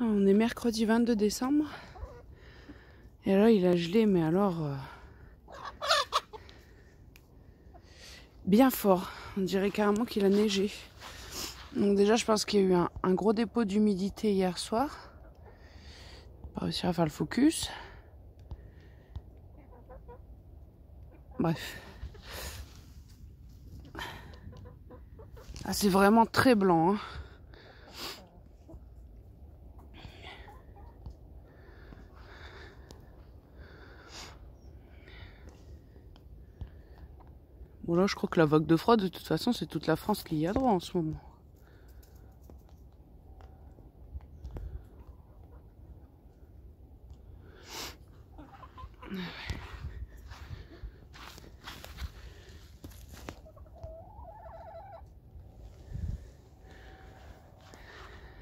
On est mercredi 22 décembre. Et là, il a gelé, mais alors... bien fort. On dirait carrément qu'il a neigé. Donc déjà, je pense qu'il y a eu un gros dépôt d'humidité hier soir. Pas réussi à faire le focus. Bref. Ah, c'est vraiment très blanc, hein. Bon là, je crois que la vague de froid, de toute façon, c'est toute la France qui y a droit en ce moment.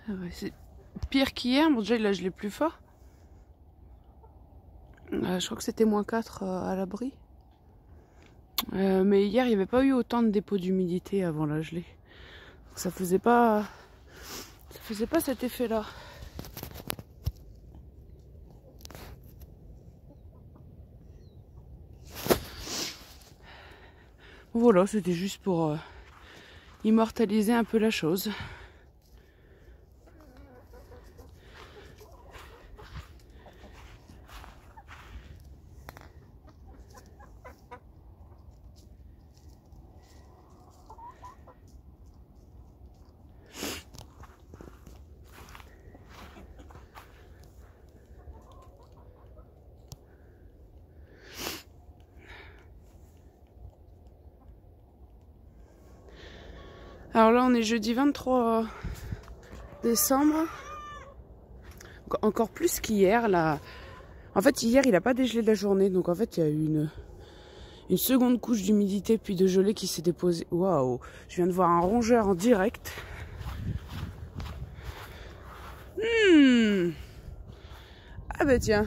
Ah ouais, c'est pire qu'hier. Bon, déjà, il a gelé plus fort. Je crois que c'était -4 à l'abri. Mais hier, il n'y avait pas eu autant de dépôts d'humidité avant la gelée. Donc, ça faisait pas cet effet-là. Voilà, c'était juste pour immortaliser un peu la chose. Alors là, on est jeudi 23 décembre. Encore plus qu'hier, là. En fait, hier, il n'a pas dégelé de la journée. Donc, en fait, il y a eu une seconde couche d'humidité puis de gelée qui s'est déposée. Waouh! Je viens de voir un rongeur en direct. Ah bah tiens.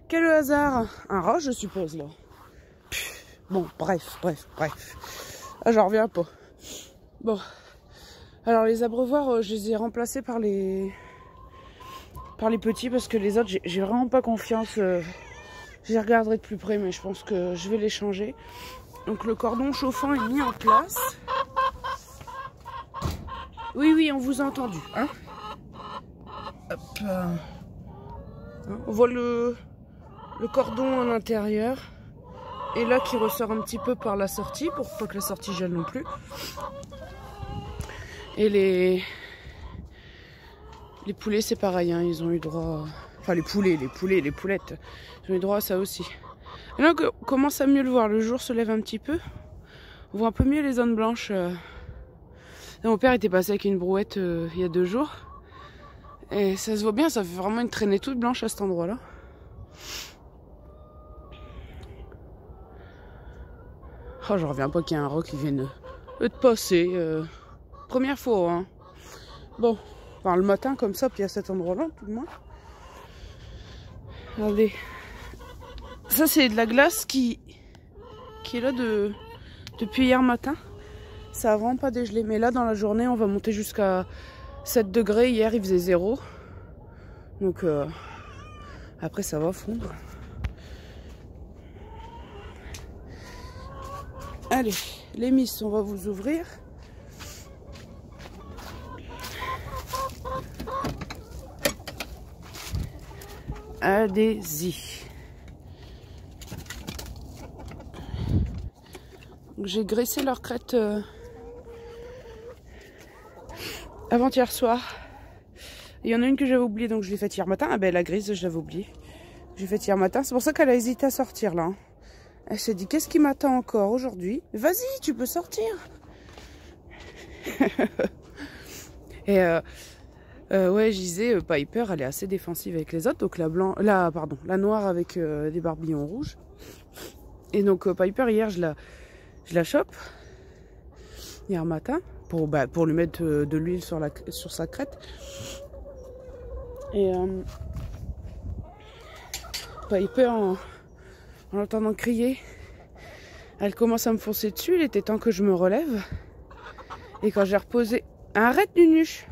Quel hasard! Un rat, je suppose, là. Bon, bref. Ah, j'en reviens pas. Bon. Alors, les abreuvoirs, je les ai remplacés par les petits parce que les autres, j'ai vraiment pas confiance. J'y regarderai de plus près, mais je pense que je vais les changer. Donc, le cordon chauffant est mis en place. Oui, on vous a entendu. Hein? Hop. On voit le cordon à l'intérieur. Et là, qui ressort un petit peu par la sortie, pour pas que la sortie gèle non plus. Et les poulets, c'est pareil, hein, ils ont eu droit... Enfin, les poulettes, ils ont eu droit à ça aussi. Et là, on commence à mieux le voir. Le jour se lève un petit peu. On voit un peu mieux les zones blanches. Là, mon père était passé avec une brouette il y a 2 jours. Et ça se voit bien, ça fait vraiment une traînée toute blanche à cet endroit-là. Oh, j'en reviens pas qu'il y ait un rat qui vienne de passer. Première fois, hein. Bon, enfin, le matin comme ça, puis à cet endroit-là, tout le moins. Regardez. Ça, c'est de la glace qui est là depuis hier matin. Ça a vraiment pas dégelé. Mais là, dans la journée, on va monter jusqu'à 7 degrés. Hier, il faisait 0. Donc, après, ça va fondre. Allez, les miss, on va vous ouvrir. Allez-y. J'ai graissé leur crête avant-hier soir. Il y en a une que j'avais oubliée, donc je l'ai faite hier matin. Ah ben la grise, je l'avais oubliée. J'ai faite hier matin. C'est pour ça qu'elle a hésité à sortir là. Elle s'est dit, qu'est-ce qui m'attend encore aujourd'hui? Vas-y, tu peux sortir. Et ouais, je disais, Piper, elle est assez défensive avec les autres. Donc la noire avec des barbillons rouges. Et donc Piper, hier, je la chope. Hier matin. Pour lui mettre de l'huile sur sa crête. Et Piper, en l'entendant crier, elle commence à me foncer dessus. Il était temps que je me relève. Et quand j'ai reposé... Arrête, Nunuche!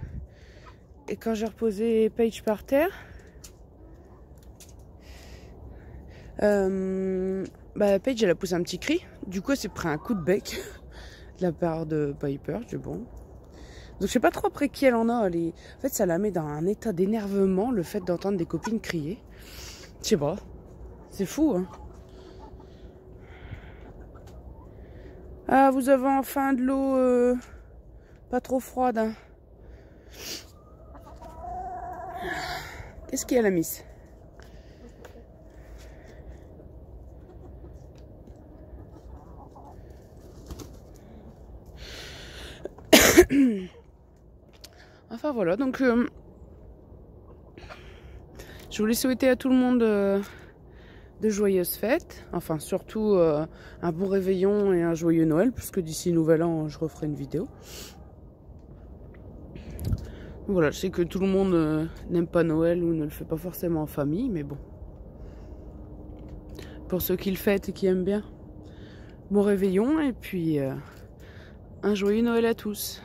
Et quand j'ai reposé Paige par terre, Paige elle a poussé un petit cri. Du coup elle s'est pris un coup de bec de la part de Piper. Je dis bon. Donc je sais pas trop après qui elle en a. En fait ça la met dans un état d'énervement le fait d'entendre des copines crier. Je sais pas. C'est fou hein. Ah vous avez enfin de l'eau pas trop froide hein. Qu'est-ce qu'il y a la miss? Enfin voilà, donc je voulais souhaiter à tout le monde de joyeuses fêtes. Enfin surtout un bon réveillon et un joyeux Noël, puisque d'ici Nouvel An je referai une vidéo. Voilà, je sais que tout le monde n'aime pas Noël ou ne le fait pas forcément en famille, mais bon. Pour ceux qui le fêtent et qui aiment bien, bon réveillon et puis un joyeux Noël à tous.